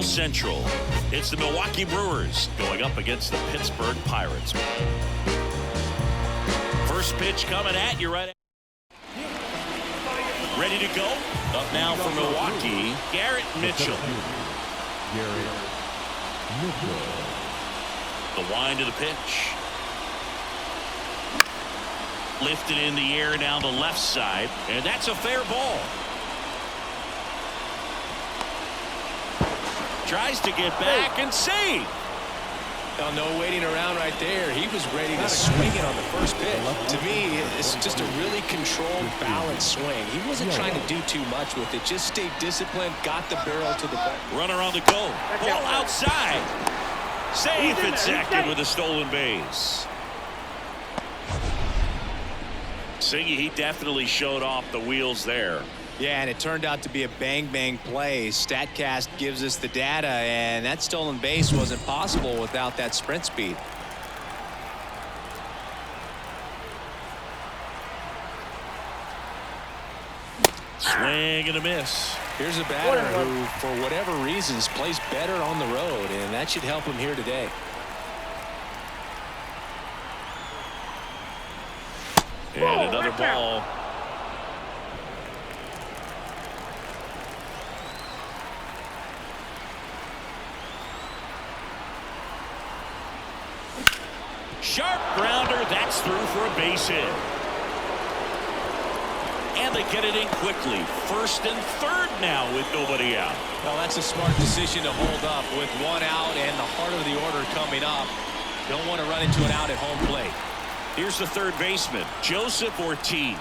Central. It's the Milwaukee Brewers going up against the Pittsburgh Pirates. First pitch coming at you right. Ready to go? Up now for Milwaukee, Garrett Mitchell. The wind of the pitch. Lifted in the air down the left side, and that's a fair ball. Tries to get back and save. Oh, no waiting around right there. He was ready to swing it on the first pitch. To me, it's just a really controlled, balanced swing. He wasn't trying to do too much with it. Just stayed disciplined, got the barrel to the ball. Runner on the go. Ball outside. Safe at second with a stolen base. Singy, he definitely showed off the wheels there. Yeah, and it turned out to be a bang-bang play. StatCast gives us the data, and that stolen base wasn't possible without that sprint speed. Swing and a miss. Here's a batter who, for whatever reasons, plays better on the road, and that should help him here today. And another ball. Sharp grounder, that's through for a base hit. And they get it in quickly. First and third now with nobody out. Well, that's a smart decision to hold up with one out and the heart of the order coming up. Don't want to run into an out at home plate. Here's the third baseman, Joseph Ortiz.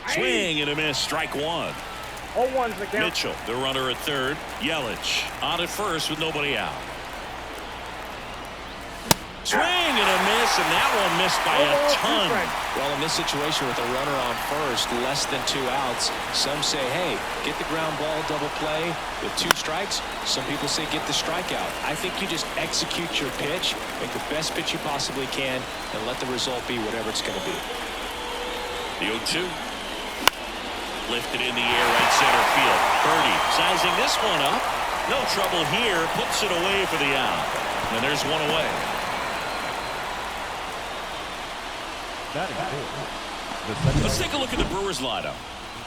Swing and a miss, strike one. 0-1's the count. Mitchell, the runner at third. Yelich on at first with nobody out. Swing and a miss, and that one missed by a ton. Well, in this situation with a runner on first, less than 2 outs, some say, hey, get the ground ball, double play with 2 strikes. Some people say get the strikeout. I think you just execute your pitch, make the best pitch you possibly can, and let the result be whatever it's going to be. The 0-2. Lifted in the air right center field. Birdie sizing this one up. No trouble here. Puts it away for the out. And there's one away. Let's take a look at the Brewers lineup.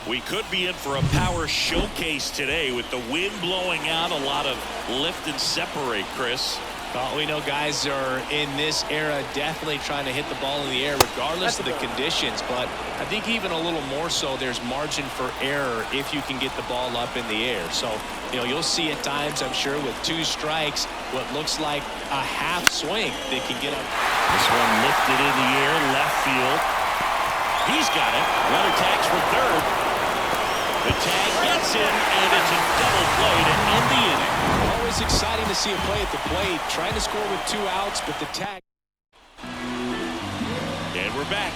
We could be in for a power showcase today with the wind blowing out, a lot of lift and separate, Chris. Well, we know guys are in this era definitely trying to hit the ball in the air regardless of the conditions, but I think even a little more so there's margin for error if you can get the ball up in the air. So, you know, you'll see at times, I'm sure, with 2 strikes, what looks like a half swing they can get up. This one lifted in the air, left field. He's got it. Runner tags for third. The tag gets in, and it's a double play to end the inning. Always exciting to see a play at the plate. Trying to score with 2 outs, but the tag. And we're back.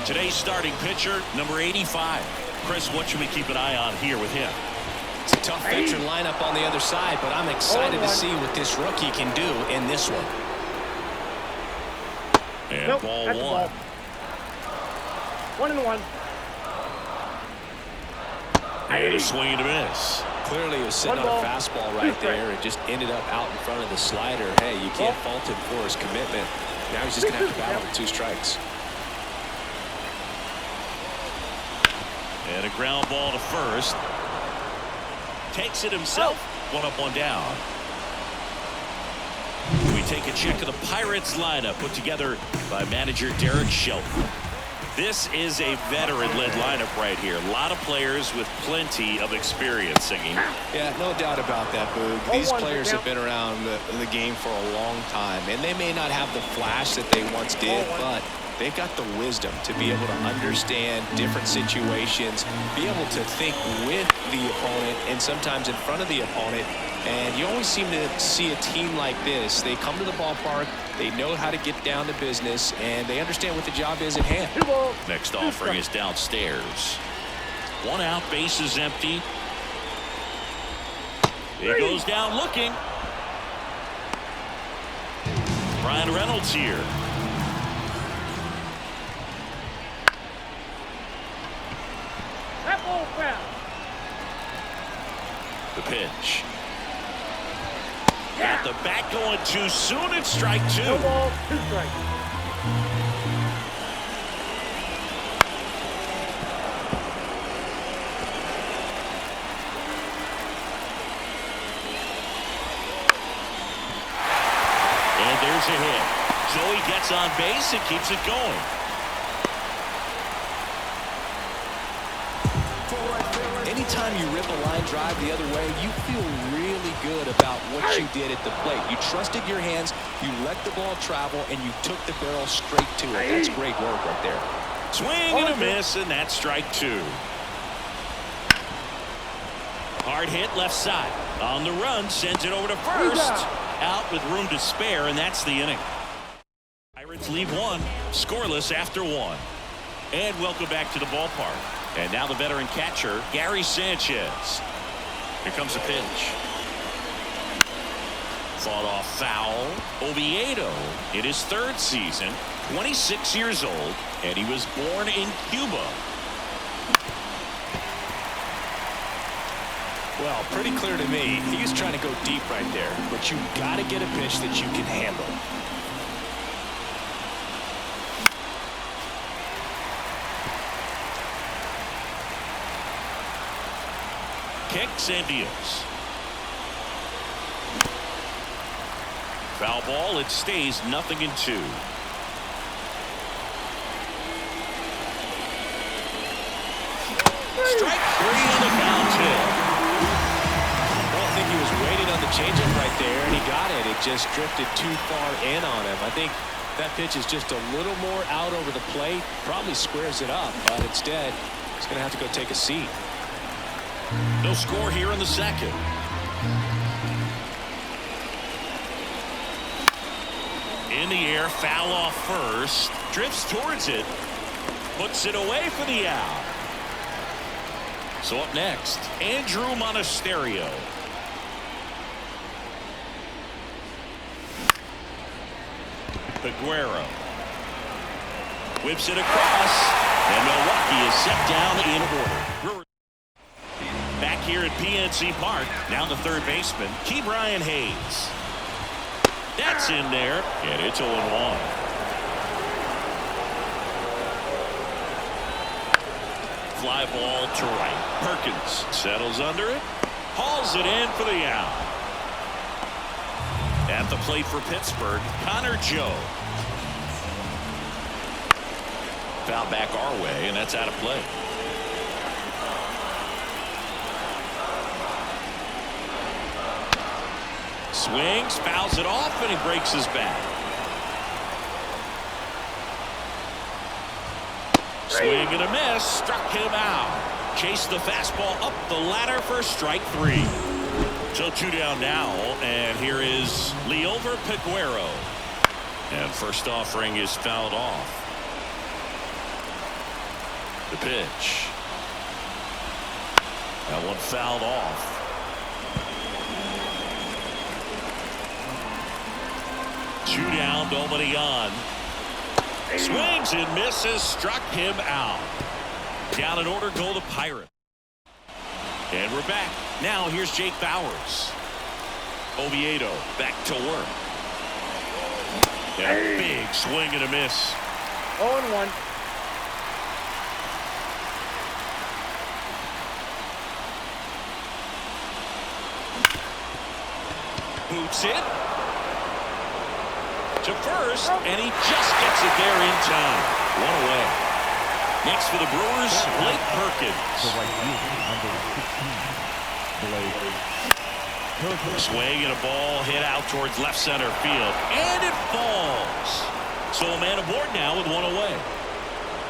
Today's starting pitcher, number 85. Chris, what should we keep an eye on here with him? It's a tough veteran lineup on the other side, but I'm excited to see what this rookie can do in this one. And ball 1. 1-1. And a swing and a miss. Clearly he was sitting on a fastball right there. It just ended up out in front of the slider. Hey, you can't fault him for his commitment. Now he's just going to have to battle with 2 strikes. And a ground ball to first. Takes it himself. 1 up, 1 down. We take a check of the Pirates lineup put together by manager Derek Shelton. This is a veteran-led lineup right here. A lot of players with plenty of experience, Singing. Yeah, no doubt about that, Boog. These players have been around the game for a long time, and they may not have the flash that they once did, but they've got the wisdom to be able to understand different situations, be able to think with the opponent and sometimes in front of the opponent. And you always seem to see a team like this. They come to the ballpark, they know how to get down to business, and they understand what the job is at hand. Next offering is downstairs. 1 out, base is empty. He goes down looking. Brian Reynolds here. pitch. Got the bat going too soon. It's strike two. No ball, 2 strikes. And there's a hit. Joey gets on base and keeps it going. Anytime you rip a line drive the other way, you feel really good about what you did at the plate. You trusted your hands, you let the ball travel, and you took the barrel straight to it. That's great work right there. Swing and a miss, and that's strike two. Hard hit left side. On the run, sends it over to first. Out with room to spare, and that's the inning. Pirates lead one, scoreless after one. And welcome back to the ballpark. And now the veteran catcher, Gary Sanchez. Here comes the pitch. Fought off foul. Oviedo in his 3rd season, 26 years old, and he was born in Cuba. Well, pretty clear to me, he was trying to go deep right there, but you got to get a pitch that you can handle. Kicks and deals. Foul ball. It stays 0-2. Strike 3 on the foul tip. I don't think he was waiting on the changeup right there, and he got it. It just drifted too far in on him. I think that pitch is just a little more out over the plate. Probably squares it up, but instead, he's going to have to go take a seat. No score here in the 2nd. In the air, foul off first. Drifts towards it. Puts it away for the out. So up next, Andrew Monasterio. Peguero. Whips it across. And Milwaukee is set down in order. Back here at PNC Park, now the 3rd baseman, Ke'Bryan Hayes. That's in there, and it's 0-1. Fly ball to right. Perkins settles under it, hauls it in for the out. At the plate for Pittsburgh, Connor Joe. Foul back our way, and that's out of play. Swings, fouls it off, and he breaks his back. Swing and a miss, struck him out. Chased the fastball up the ladder for strike 3. So 2 down now, and here is Liover Peguero. And first offering is fouled off. The pitch. That one fouled off. Two down, nobody on. Swings and misses, struck him out. Down in order go the Pirates. And we're back. Now here's Jake Bauers. Oviedo back to work. And a big swing and a miss. 0-1. Boots it to first, and he just gets it there in time. One away. Next for the Brewers, Blake Perkins. Swing and a ball hit out towards left center field, and it falls. So a man aboard now with one away.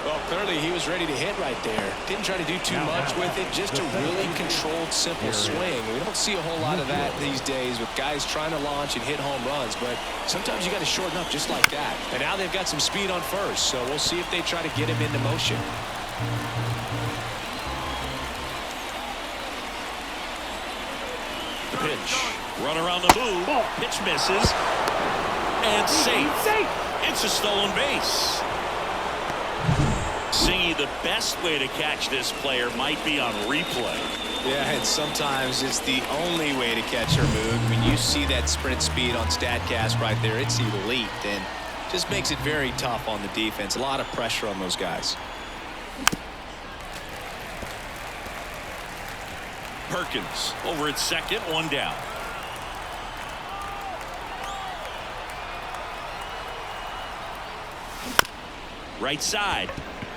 Well, clearly he was ready to hit right there. Didn't try to do too much with it. Just a really controlled, simple swing. We don't see a whole lot of that these days with guys trying to launch and hit home runs. But sometimes you got to shorten up just like that. And now they've got some speed on first. So we'll see if they try to get him into motion. The pitch. Run around the move. Pitch misses. And safe. It's a stolen base. Singy, the best way to catch this player might be on replay. Yeah, and sometimes it's the only way to catch her move. When you see that sprint speed on StatCast right there, it's elite and just makes it very tough on the defense. A lot of pressure on those guys. Perkins over at second, one down. Right side.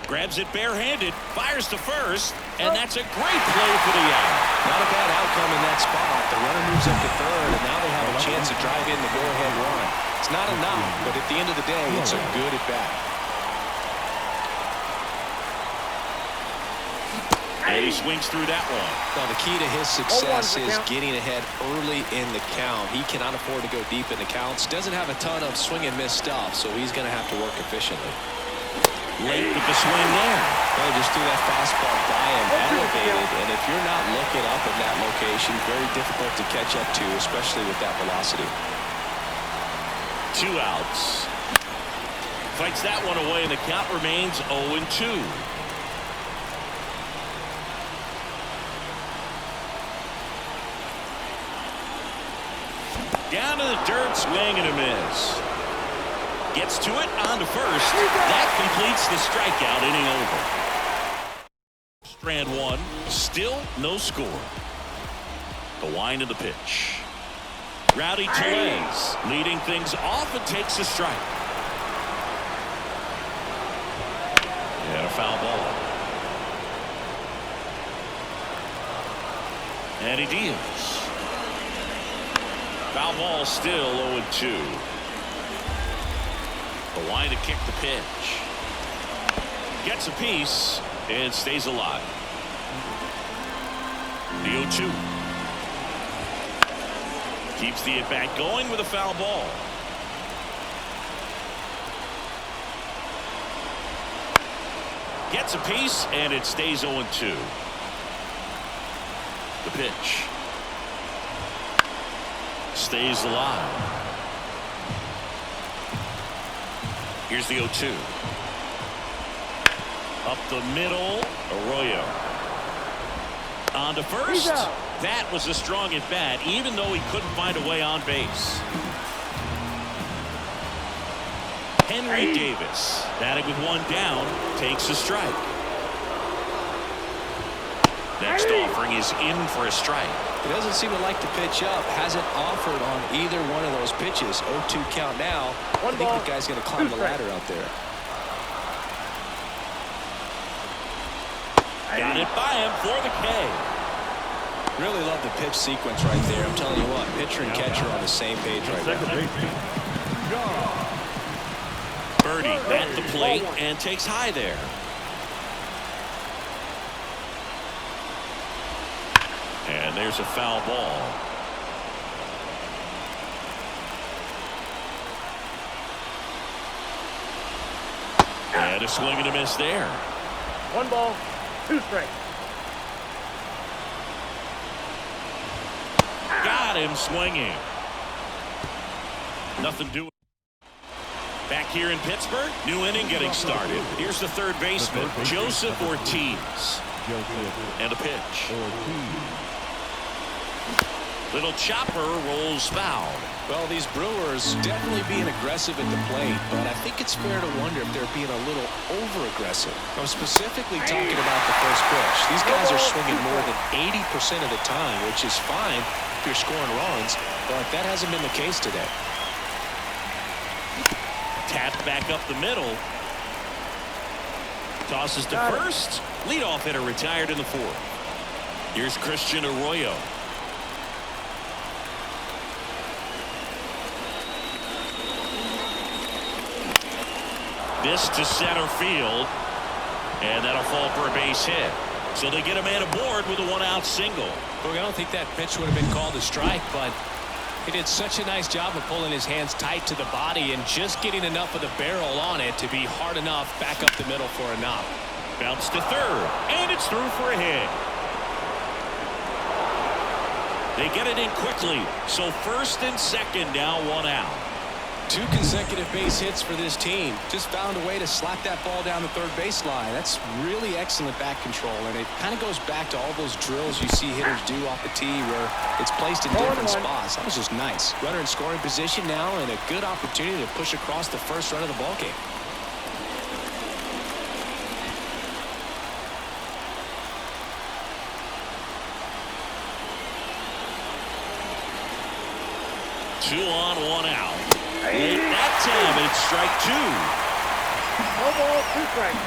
Grabs it barehanded, fires to first, and that's a great play for the out. Not a bad outcome in that spot. The runner moves up to third, and now they have a chance to drive in the go-ahead run. It's not enough, but at the end of the day, it's a good at-bat. And he swings through that one. Well, the key to his success is getting ahead early in the count. He cannot afford to go deep in the counts. Doesn't have a ton of swing and miss stuff, so he's going to have to work efficiently. Late with the swing there. Well, just threw that fastball by him, elevated, and if you're not looking up in that location, very difficult to catch up to, especially with that velocity. 2 outs. Fights that one away, and the count remains 0-2. Down to the dirt, swing and a miss. Gets to it, on to first. That completes the strikeout, inning over. Strand one, still no score. The wind of the pitch. Rowdy Tellez leading things off and takes a strike. And a foul ball. And he deals. Foul ball, still 0-2. The line to kick the pitch. Gets a piece and stays alive. The 0-2. Keeps the at-bat going with a foul ball. Gets a piece and it stays 0-2. The pitch. Stays alive. Here's the 0-2. Up the middle, Arroyo. On to first. That was a strong at bat, even though he couldn't find a way on base. Henry Davis, batting with one down, takes a strike. Next offering is in for a strike. He doesn't seem to like to pitch up. Hasn't offered on either one of those pitches. 0-2 count now. I think the guy's going to climb the ladder out there. Got it by him for the K. Really love the pitch sequence right there. I'm telling you what, pitcher and catcher on the same page right now. Birdie at the plate and takes high there. And there's a foul ball. And a swing and a miss there. 1 ball, 2 strikes. Got him swinging. Nothing doing. Back here in Pittsburgh, new inning getting started. Here's the third baseman, Joseph Ortiz. And a pitch. Little chopper rolls foul. Well, these Brewers definitely being aggressive at the plate, but I think it's fair to wonder if they're being a little over-aggressive. I'm specifically talking about the first pitch. These guys are swinging more than 80% of the time, which is fine if you're scoring runs, but that hasn't been the case today. Tapped back up the middle. Tosses to first. Leadoff hitter retired in the 4th. Here's Christian Arroyo. This to center field. And that'll fall for a base hit. So they get a man aboard with a 1-out single. Look, I don't think that pitch would have been called a strike, but he did such a nice job of pulling his hands tight to the body and just getting enough of the barrel on it to be hard enough back up the middle for a knock. Bounce to third, and it's through for a hit. They get it in quickly, so first and second now 1 out. 2 consecutive base hits for this team. Just found a way to slap that ball down the third baseline. That's really excellent bat control, and it kind of goes back to all those drills you see hitters do off the tee where it's placed in different spots. That was just nice. Runner in scoring position now, and a good opportunity to push across the first run of the ballgame. Two on, one out. Late that time, and it's strike 2. No ball, 2 strikes.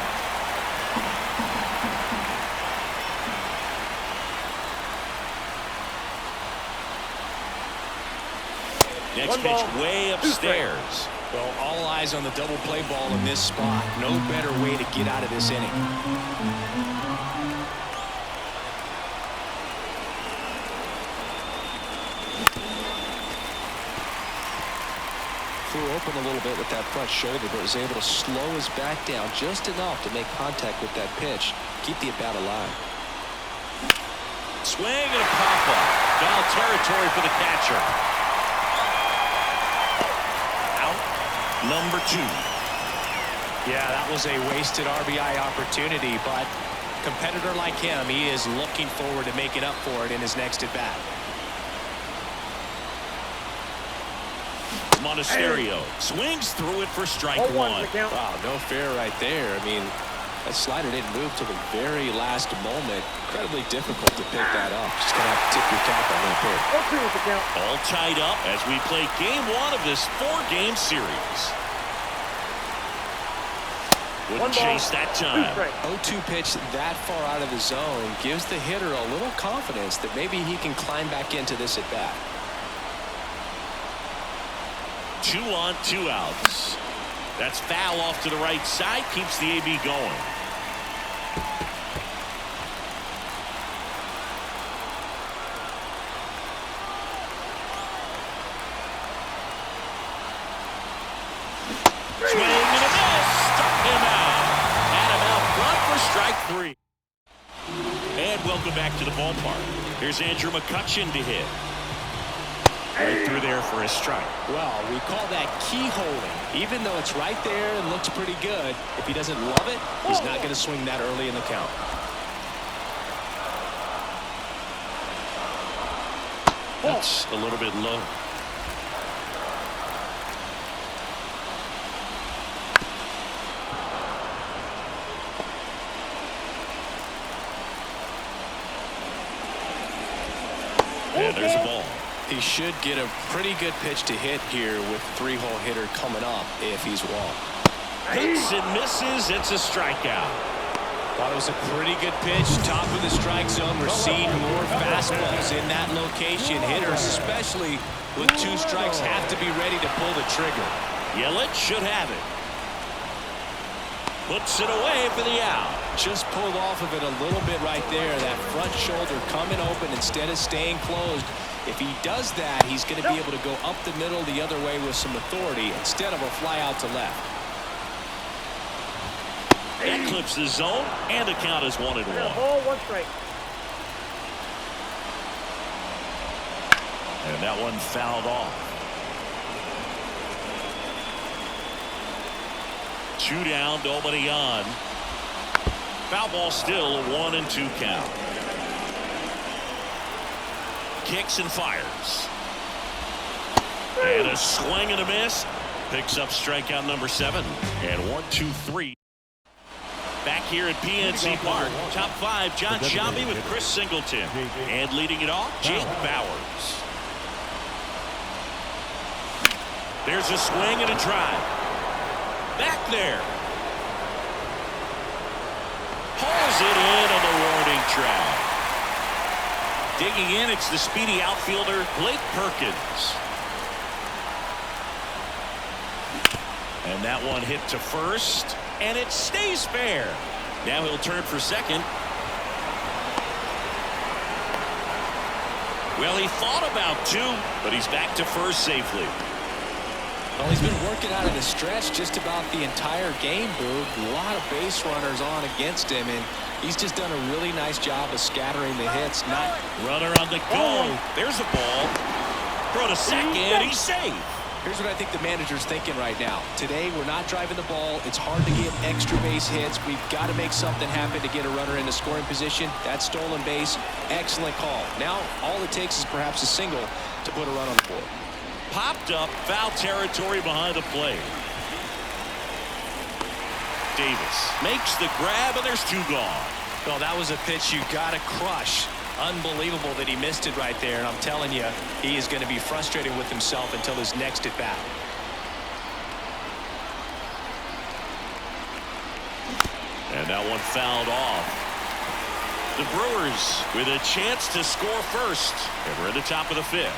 Next pitch way upstairs. Well, all eyes on the double play ball in this spot. No better way to get out of this inning. Flew open a little bit with that front shoulder, but was able to slow his back down just enough to make contact with that pitch. Keep the at-bat alive. Swing and a pop-up. Foul territory for the catcher. Out. Number 2. Yeah, that was a wasted RBI opportunity, but competitor like him, he is looking forward to making up for it in his next at-bat. Monasterio swings through it for strike 1. Wow, no fair right there. I mean, that slider didn't move till the very last moment. Incredibly difficult to pick that up. Just gonna have to tip your cap on that pick. All tied up as we play game 1 of this 4-game series. Wouldn't chase that time. 0-2 pitch that far out of the zone gives the hitter a little confidence that maybe he can climb back into this at bat. 2 on, 2 outs. That's foul off to the right side. Keeps the AB going. Swing and a miss. Struck him out. Had him out front for strike 3. And welcome back to the ballpark. Here's Andrew McCutchen to hit. Right through there for a strike. Well, we call that keyholing. Even though it's right there and looks pretty good, if he doesn't love it, he's not going to swing that early in the count. That's a little bit low. And there's the ball. He should get a pretty good pitch to hit here with 3-hole hitter coming up if he's walked. Hits and misses. It's a strikeout. Thought it was a pretty good pitch. Top of the strike zone. We're seeing more fastballs in that location. Hitters, especially with 2 strikes, have to be ready to pull the trigger. Yelich should have it. Puts it away for the out. Just pulled off of it a little bit right there. That front shoulder coming open instead of staying closed. If he does that, he's going to be able to go up the middle the other way with some authority instead of a fly out to left. That clips the zone, and the count is 1-1. Ball, 1 strike. And that one fouled off. 2 down, nobody on. Foul ball still, a 1-2 count. Kicks and fires. And a swing and a miss. Picks up strikeout number 7. And 1-2-3. Back here at PNC Park. Top 5, John Sciambi with Chris Singleton. And leading it off, Jake Bauers. There's a swing and a drive. Back there. Hauls it in on the warning track. Digging in, it's the speedy outfielder, Blake Perkins. And that one hit to first, and it stays fair. Now he'll turn for second. Well, he thought about 2, but he's back to first safely. Well, he's been working out of the stretch just about the entire game, Boog. A lot of base runners on against him, and he's just done a really nice job of scattering the hits. Runner on the go. There's a ball. Throw to second. He's safe. Here's what I think the manager's thinking right now. Today, we're not driving the ball. It's hard to get extra base hits. We've got to make something happen to get a runner into scoring position. That stolen base, excellent call. Now, all it takes is perhaps a single to put a run on the board. Popped up, foul territory behind the plate. Davis makes the grab, and there's two gone. Well, that was a pitch you got to crush. Unbelievable that he missed it right there, and I'm telling you, he is going to be frustrated with himself until his next at bat. And that one fouled off. The Brewers with a chance to score first, and we're at the top of the fifth.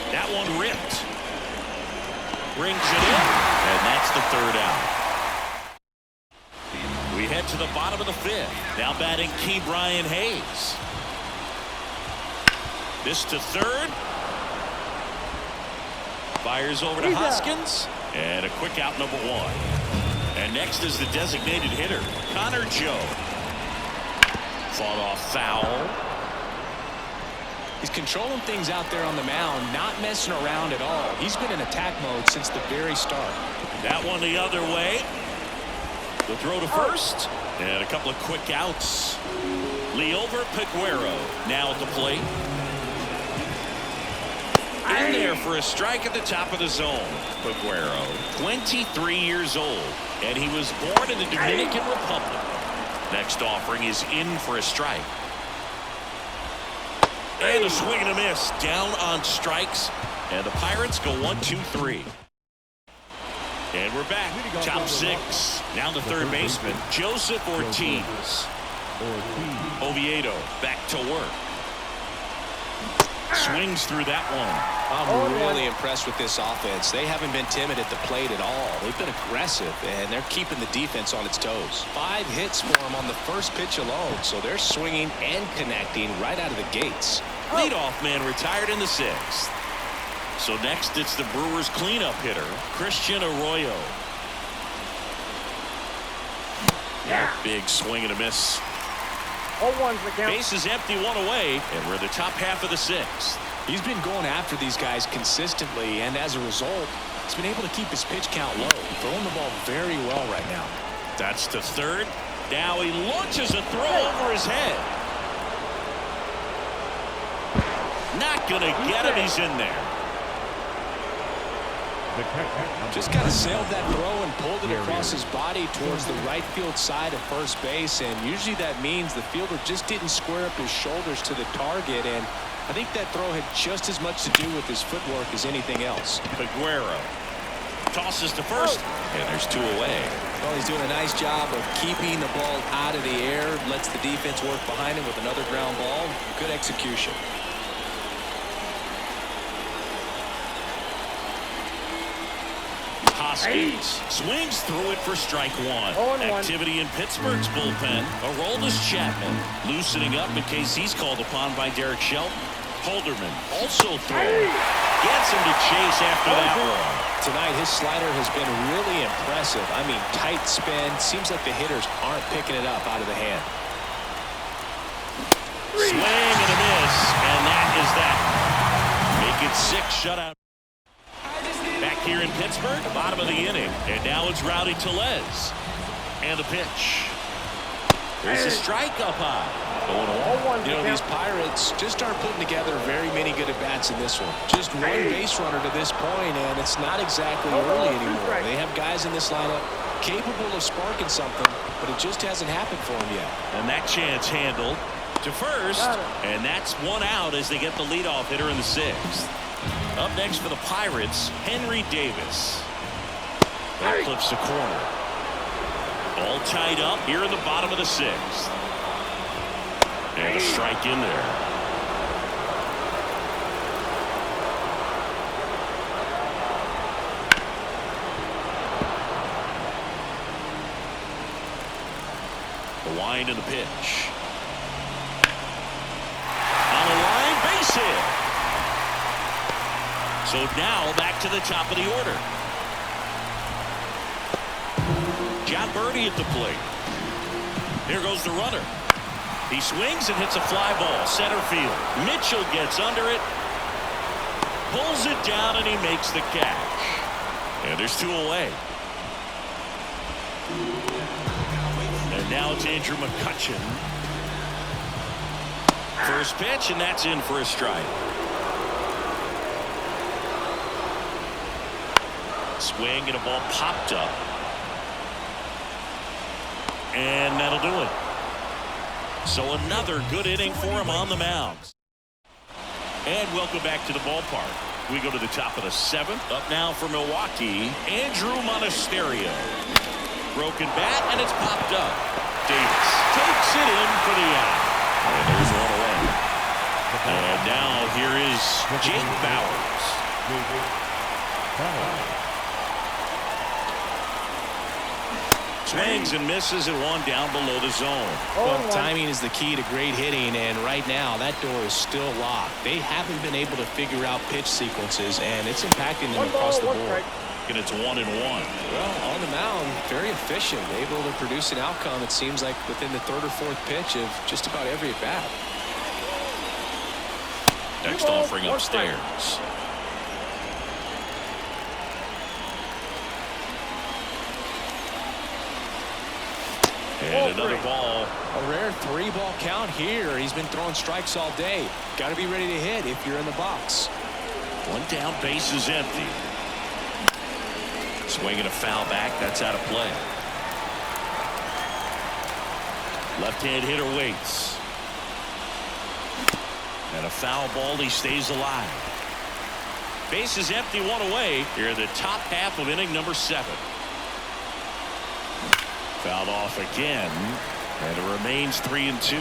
That one ripped. Brings it in, and that's the third out. We head to the bottom of the fifth. Now batting Brian Hayes. This to third. Fires over to Hoskins. And a quick out, number one. And next is the designated hitter, Connor Joe. Fought off foul. He's controlling things out there on the mound, not messing around at all. He's been in attack mode since the very start. That one the other way. The throw to first, and a couple of quick outs. Liover Peguero now at the plate. In there for a strike at the top of the zone. Peguero, 23 years old, and he was born in the Dominican Republic. Next offering is in for a strike. And a swing and a miss, down on strikes, and the Pirates go 1-2-3. And we're back. Top six. Now the third baseman, Joseph Ortiz. Oviedo back to work. Swings through that one. I'm really impressed with this offense. They haven't been timid at the plate at all. They've been aggressive, and they're keeping the defense on its toes. 5 hits for them on the first pitch alone, so they're swinging and connecting right out of the gates. Leadoff man retired in the sixth. So next it's the Brewers cleanup hitter, Christian Arroyo. Big swing and a miss. 0-1's the count. Base is empty, one away, and we're in the top half of the sixth. He's been going after these guys consistently, and as a result, he's been able to keep his pitch count low, throwing the ball very well right now. That's to third. Now he launches a throw over his head. Not gonna get him. He's in there. Just kind of sailed that throw and pulled it across his body towards the right field side of first base, and usually that means the fielder just didn't square up his shoulders to the target, and I think that throw had just as much to do with his footwork as anything else. Peguero tosses to first, and there's two away. Well, he's doing a nice job of keeping the ball out of the air, lets the defense work behind him with another ground ball. Good execution. Hoskins swings through it for strike one. Activity in Pittsburgh's bullpen. Aroldis Chapman loosening up in case he's called upon by Derek Shelton. Holderman also throwing. Gets him to chase after that one. Tonight his slider has been really impressive. I mean, tight spin. Seems like the hitters aren't picking it up out of the hand. Swing and a miss, and that is that. Make it 6 shutout. Back here in Pittsburgh, bottom of the inning. And now it's Rowdy Tellez. And the pitch. There's a strike up high. You know, these Pirates just aren't putting together very many good at-bats in this one. Just one base runner to this point, and it's not exactly early anymore. They have guys in this lineup capable of sparking something, but it just hasn't happened for them yet. And that chance handled to first. And that's one out as they get the leadoff hitter in the sixth. Up next for the Pirates, Henry Davis. That clips the corner. All tied up here in the bottom of the sixth. And a strike in there. The wind and the pitch. On the line, base hit. So now back to the top of the order. John Birdie at the plate. Here goes the runner. He swings and hits a fly ball center field. Mitchell gets under it, Pulls it down and he makes the catch. And there's 2 away. And now it's Andrew McCutchen. First pitch, and that's in for a strike. Swing and a ball popped up. And that'll do it. So another good inning for him on the mound. And welcome back to the ballpark. We go to the top of the 7th. Up now for Milwaukee, Andrew Monasterio. Broken bat, and it's popped up. Davis takes it in for the out. And there's 1 away. And now here is Jake Bowers. Swings and misses and 1 down below the zone. Well, timing is the key to great hitting, and right now that door is still locked. They haven't been able to figure out pitch sequences, and it's impacting them across the board. And it's 1-1. Well, on the mound, very efficient, able to produce an outcome, it seems like, within the 3rd or 4th pitch of just about every at bat. Next offering upstairs. And another ball. A rare 3-ball count here. He's been throwing strikes all day. Got to be ready to hit if you're in the box. 1 down, base is empty. Swinging a foul back. That's out of play. Left-hand hitter waits. And a foul ball. He stays alive. Base is empty, 1 away. Here in the top half of inning number 7. Fouled off again, and it remains 3-2.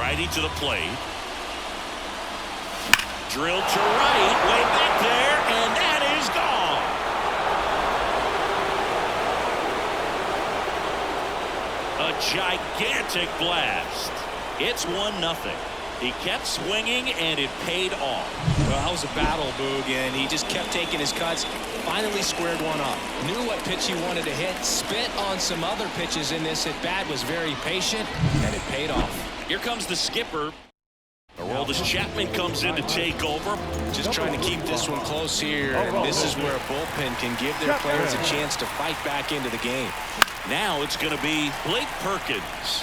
Righty to the plate. Drilled to right, way back there, and that is gone. A gigantic blast. It's 1-0. He kept swinging, and it paid off. Well, that was a battle, Boog, and he just kept taking his cuts. Finally squared 1 up. Knew what pitch he wanted to hit. Spit on some other pitches in this at bat. Was very patient, and it paid off. Here comes the skipper. Aroldis Chapman comes in to take over. Just trying to keep this one close here, and this is where a bullpen can give their players a chance to fight back into the game. Now it's going to be Blake Perkins.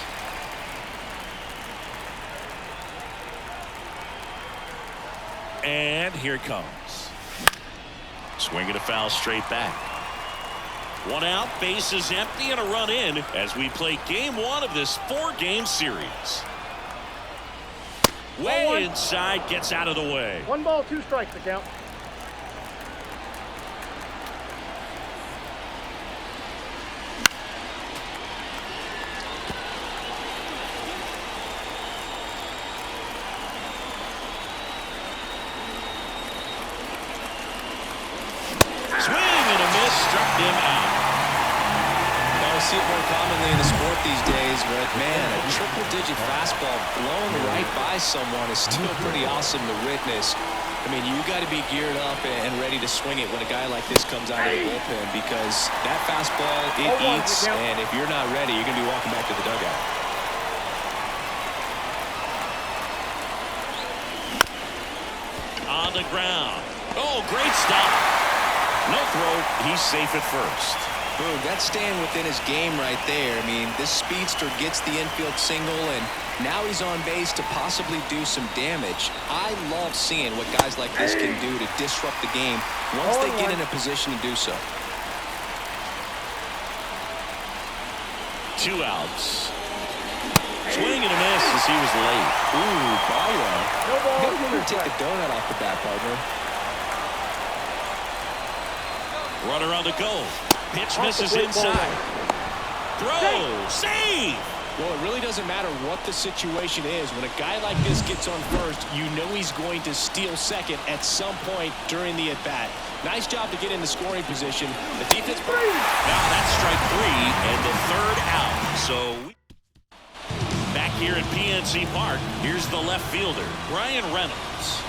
And here it comes. Swinging a foul straight back. 1 out, base is empty, and a run in as we play game 1 of this 4-game series. Way inside, gets out of the way. 1 ball, 2 strikes, the count. Struck him out. Now we see it more commonly in the sport these days, but man, a triple-digit fastball blown right by someone is still pretty awesome to witness. I mean, you got to be geared up and ready to swing it when a guy like this comes out of the bullpen, because that fastball, it eats, and if you're not ready, you're going to be walking back to the dugout. On the ground. Oh, great stop. No throw. He's safe at first. Boom, that's staying within his game right there. I mean, this speedster gets the infield single, and now he's on base to possibly do some damage. I love seeing what guys like this can do to disrupt the game once they get in a position to do so. 2 outs. Swing and a miss as he was late. Ooh, Baya. Maybe we're take the donut off the bat, partner. Runner on the go. Pitch misses inside. Throw. Save. Well, it really doesn't matter what the situation is. When a guy like this gets on first, you know he's going to steal second at some point during the at-bat. Nice job to get in the scoring position. The defense... Now that's strike 3 and the 3rd out. So back here at PNC Park, here's the left fielder, Brian Reynolds.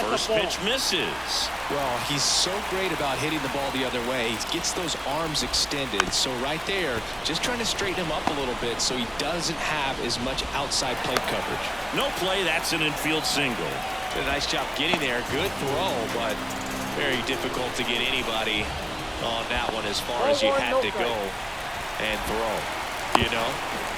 First pitch misses. Well, he's so great about hitting the ball the other way. He gets those arms extended. So right there, just trying to straighten him up a little bit so he doesn't have as much outside plate coverage. No play. That's an infield single. Did a nice job getting there. Good throw, but very difficult to get anybody on that one as far as you had to go and throw. You know?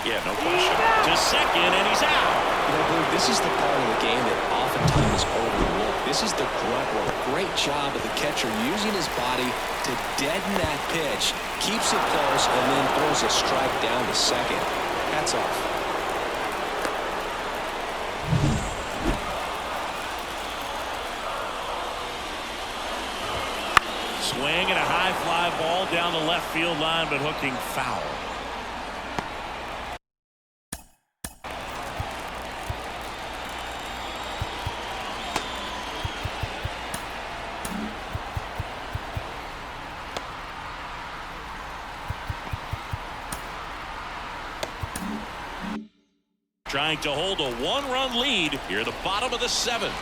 Yeah, no question. To second, and he's out. You know, Blue, this is the part of the game that oftentimes is overlooked. This is the grunt work. Great job of the catcher using his body to deaden that pitch, keeps it close, and then throws a strike down to second. Hats off. Swing and a high fly ball down the left field line, but hooking foul. Trying to hold a one-run lead here at the bottom of the seventh.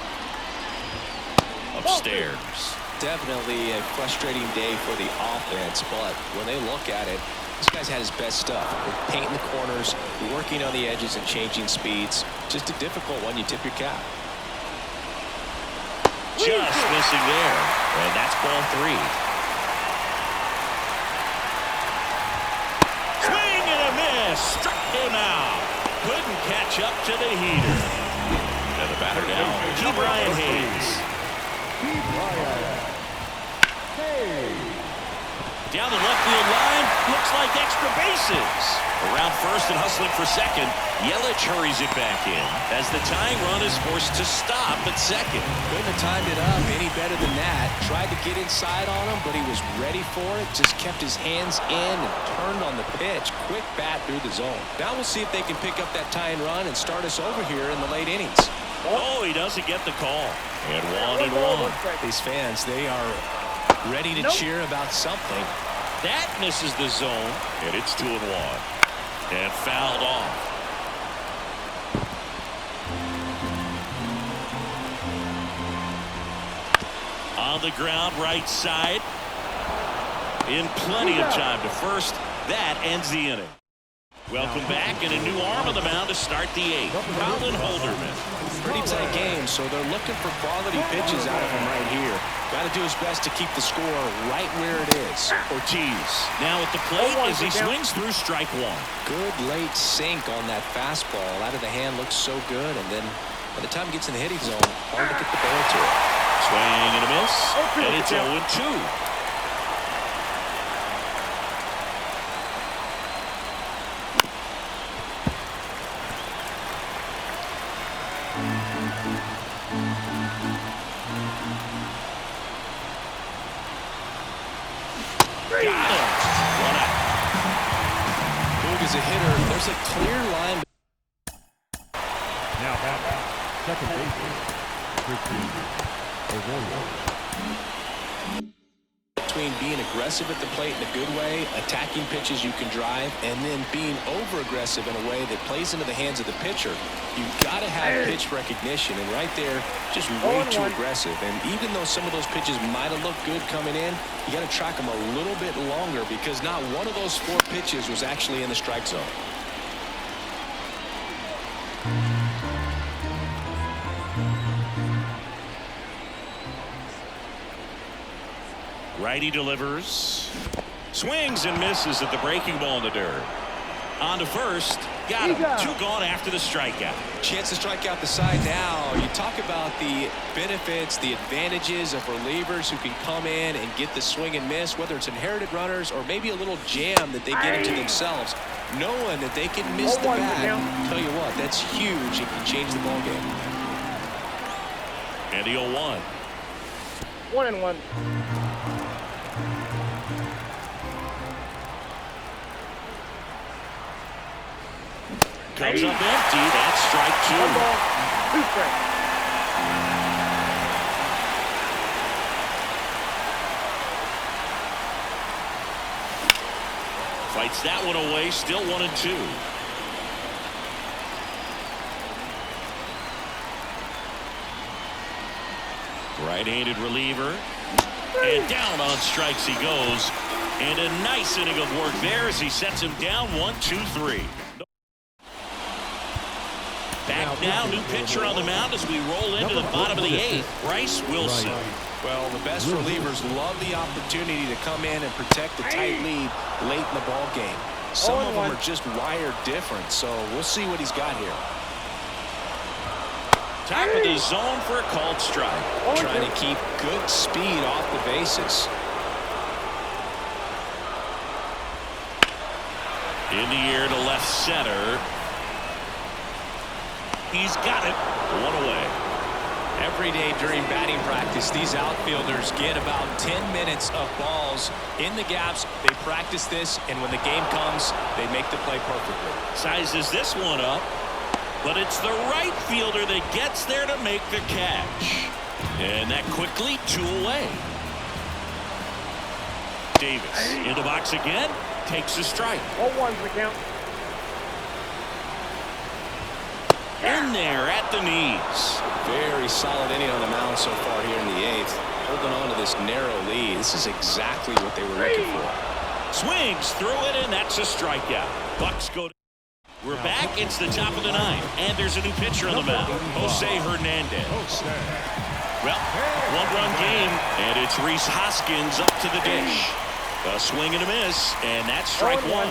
Upstairs. Definitely a frustrating day for the offense, but when they look at it, this guy's had his best stuff. With painting the corners, working on the edges and changing speeds. Just a difficult one. You tip your cap. Just missing there. And that's ball three. Swing and a miss. Struck him out. Couldn't catch up to the heater. And the batter now, Brian Hayes. Down the left field line, looks like extra bases. Around first and hustling for second, Yelich hurries it back in as the tying run is forced to stop at second. Couldn't have timed it up any better than that. Tried to get inside on him, but he was ready for it. Just kept his hands in and turned on the pitch. Quick bat through the zone. Now we'll see if they can pick up that tying run and start us over here in the late innings. Oh, he doesn't get the call. And 1-1. These fans, they are ready to cheer about something. That misses the zone, and it's 2-1. And fouled off. On the ground, right side. In plenty of time to first. That ends the inning. Welcome back, and a new arm on the mound to start the eighth. Colin Holderman. Pretty tight game, so they're looking for quality pitches out of him right here. Got to do his best to keep the score right where it is. Ortiz now at the plate as he swings through strike one. Good late sink on that fastball. Out of the hand looks so good, and then by the time it gets in the hitting zone, hard to get the barrel to it. Swing and a miss, and it's 0-2. Got him. 1 out. Boog is a hitter. There's a clear line. Now back, second baseman, Christian Arroyo. Between being aggressive at the plate in a good way, attacking pitches you can drive, and then being over-aggressive in a way that plays into the hands of the pitcher, you've got to have pitch recognition, and right there, just way too aggressive. And even though some of those pitches might have looked good coming in, you got to track them a little bit longer because not one of those 4 pitches was actually in the strike zone. Righty delivers. Swings and misses at the breaking ball in the dirt. On to first. Got him. 2 gone after the strikeout. Chance to strike out the side now. You talk about the benefits, the advantages of relievers who can come in and get the swing and miss, whether it's inherited runners or maybe a little jam that they get into themselves, knowing that they can miss the bat. Tell you what, that's huge. It can change the ball game. And the 0-1. 1-1. Comes up empty. That's strike 2. 1 ball, 2 strikes. Fights that one away. Still 1-2. Right-handed reliever. And down on strikes he goes. And a nice inning of work there as he sets him down 1-2-3. Back now, new pitcher on the mound as we roll into the bottom of the 8th. Bryce Wilson. Well, the best relievers love the opportunity to come in and protect the tight lead late in the ball game. Some of them are just wired different, so we'll see what he's got here. Top of the zone for a called strike. Trying to keep good speed off the bases. In the air to left center. He's got it. One away. Every day during batting practice, these outfielders get about 10 minutes of balls in the gaps. They practice this, and when the game comes, they make the play perfectly. Sizes this one up, but it's the right fielder that gets there to make the catch. And that quickly 2 away. Davis in the box again. Takes a strike. 0-1's the count. In there at the knees. Very solid inning on the mound so far here in the 8th. Holding on to this narrow lead. This is exactly what they were looking for. Swings through it, and that's a strikeout. Bucks go. We're back. It's the top of the 9th, and there's a new pitcher on the mound, Jose Hernandez. Well, 1-run game, and it's Rhys Hoskins up to the dish. A swing and a miss, and that's strike 1.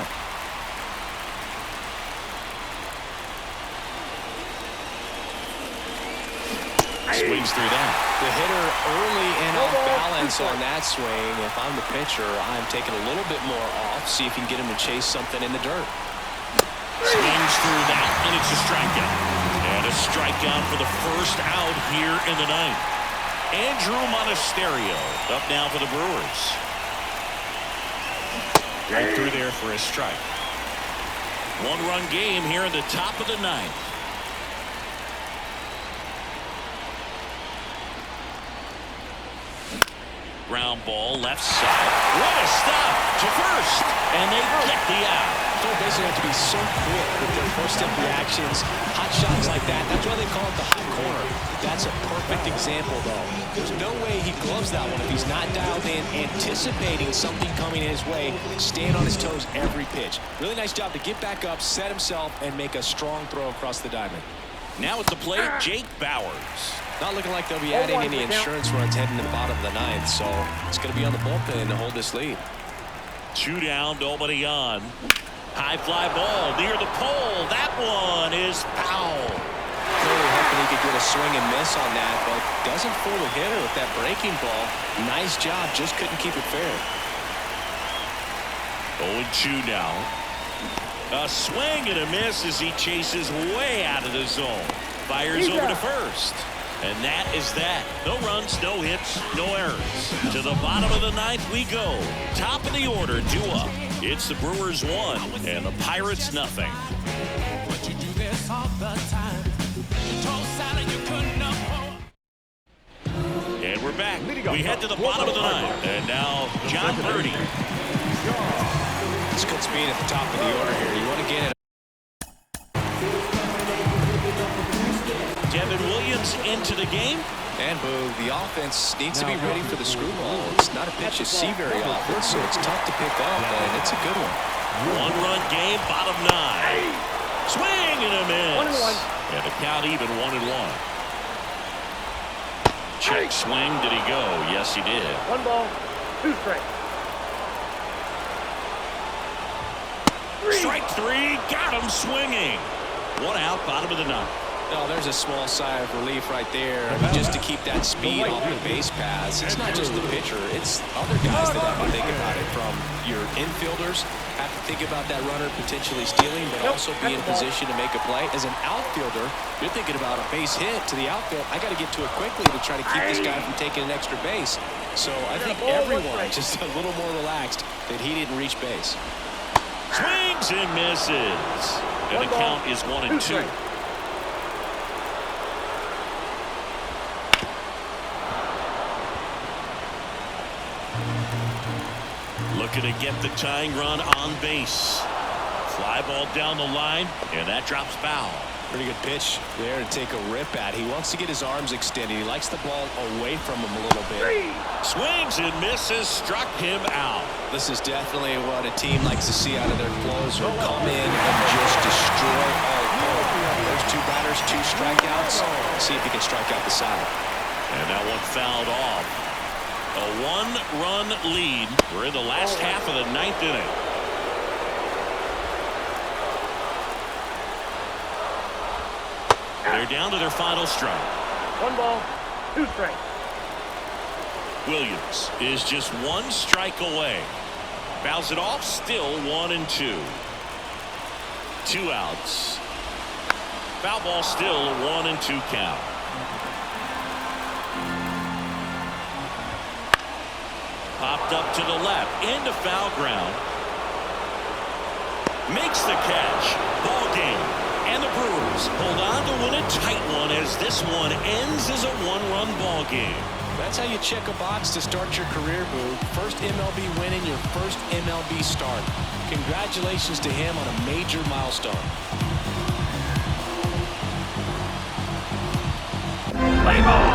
Swings through that. The hitter early and off balance on that swing. If I'm the pitcher, I'm taking a little bit more off. See if you can get him to chase something in the dirt. Swings through that, and it's a strikeout. And a strikeout for the first out here in the 9th. Andrew Monasterio up now for the Brewers. Right through there for a strike. 1-run game here in the top of the 9th. Ground ball left side. What a stop to first, and they get the out. Third basemen have to be so quick with their first-step reactions. Hot shots like that, that's why they call it the hot corner. That's a perfect example, though. There's no way he gloves that one if he's not dialed in, anticipating something coming his way, staying on his toes every pitch. Really nice job to get back up, set himself, and make a strong throw across the diamond. Now at the plate, Jake Bowers. Not looking like they'll be adding any insurance runs heading to the bottom of the 9th, so it's going to be on the bullpen to hold this lead. 2 down, nobody on. High fly ball near the pole. That one is foul. Clearly hoping he could get a swing and miss on that, but doesn't fool the hitter with that breaking ball. Nice job, just couldn't keep it fair. 0-2 now. A swing and a miss as he chases way out of the zone. Fires over to first. And that is that. No runs, no hits, no errors. To the bottom of the 9th we go. Top of the order, due up. It's the Brewers 1 and the Pirates nothing. And we're back. We head to the bottom of the 9th. And now John Birdie. It's good speed at the top of the order here. You want to get it. Devin Williams into the game. And Boo, the offense needs to be ready for the screwball. It's not a pitch you see very often, so it's tough to pick up, and it's a good one. 1-run game, bottom 9. Swing and a miss. 1-1. And the count even 1-1. Check swing. Did he go? Yes, he did. 1 ball, 2 strikes. Strike 3. Got him swinging. 1 out, bottom of the 9th. Oh, there's a small sigh of relief right there, just to keep that speed off the base paths. It's not just the pitcher, it's other guys that have to think about it. From your infielders, have to think about that runner potentially stealing, but also be in position to make a play. As an outfielder, you're thinking about a base hit to the outfield. I got to get to it quickly to try to keep this guy from taking an extra base. So I think everyone just a little more relaxed that he didn't reach base. Swings and misses. And the count is 1-2. Looking to get the tying run on base. Fly ball down the line, and that drops foul. Pretty good pitch there to take a rip at. He wants to get his arms extended. He likes the ball away from him a little bit. Swings and misses, struck him out. This is definitely what a team likes to see out of their closer. Come in and just destroy all hope. Those two batters, 2 strikeouts. See if he can strike out the side. And that one fouled off. A 1-run lead. We're in the last half of the 9th inning. They're down to their final strike. 1 ball, 2 strikes. Williams is just 1 strike away. Fouls it off, still 1-2. 2 outs. Foul ball, still a 1-2 count. Popped up to the left, into foul ground. Makes the catch. Ball game. And the Brewers hold on to win a tight one as this one ends as a 1-run ball game. That's how you check a box to start your career, Boo. First MLB win in your first MLB start. Congratulations to him on a major milestone. Play ball.